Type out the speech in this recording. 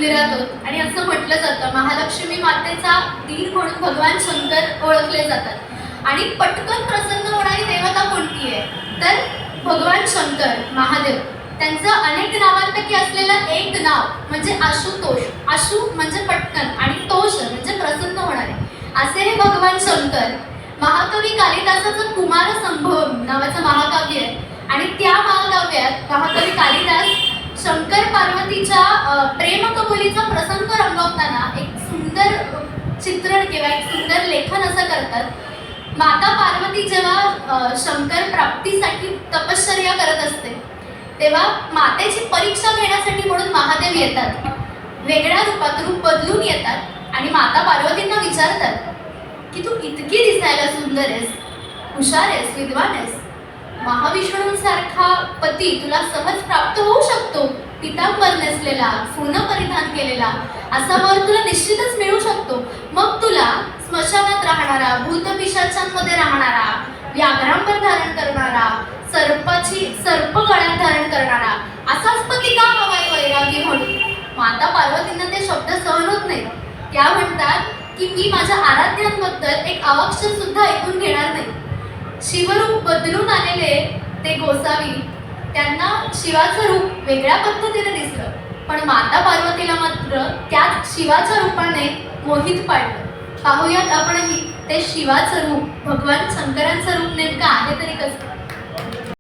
मंदिरात आहोत आणि असं म्हटलं जातं महालक्ष्मी मातेचा दीर म्हणून भगवान शंकर ओळखले जातात आणि पटकन प्रसन्न होणारी देवता कोणती आहे तर भगवान शंकर महादेव. त्यांचं अनेक नावांपैकी असलेलं एक नाव म्हणजे आशुतोष. आशु म्हणजे पटकन आणि तोष म्हणजे प्रसन्न होणारे, असे हे भगवान शंकर. महाकवी कालिदासाचं कुमार संभवम नावाचं महाकाव्य आहे आणि त्या महाकाव्यात महाकवी कालिदास शंकर पार्वतीच्या प्रेमकबुलीचा प्रसंग रंगवताना एक सुंदर चित्रण किंवा एक सुंदर लेखन असं करतात. माता पार्वती जेव्हा शंकर प्राप्तीसाठी तपश्चर्या करत असते तेव्हा मातेची परीक्षा घेण्यासाठी म्हणून महादेव येतात. वेगळ्या रूपात रूप बदलून येतात आणि माता पार्वतींना विचारतात की तू इतकी दिसायला सुंदर आहेस, हुशार आहेस, विद्वान आहेस, महाविष्णूंसारखा पती तुला सहज प्राप्त होऊ शकतो. पितांबर नेसलेला, सोनं परिधान केलेला असा वर तुला निश्चितच मिळू शकतो. मग तुला स्मशानात राहणारा, भूतपिशाचांमध्ये राहणारा, व्याघ्रांबर धारण करणारा, सर्प गळ्यात धारण करणारा असाच पती का हवाय वैरागी म्हणून. माता पार्वतींना ते शब्द सहन होत नाहीत. त्या म्हणतात की मी माझ्या आराध्यांबद्दल एक अवाक्षर सुद्धा ऐकून घेणार नाही. शिवरूप बदलून आलेले ते गोसावी त्यांना शिवाचं रूप वेगळ्या पद्धतीने दिसलं, पण माता पार्वतीला मात्र त्याच शिवाच्या रूपाने मोहित पाडलं. पाहूयात आपणही ते शिवाचं रूप, भगवान शंकरांचं रूप नेमकं आहे तरी कसं.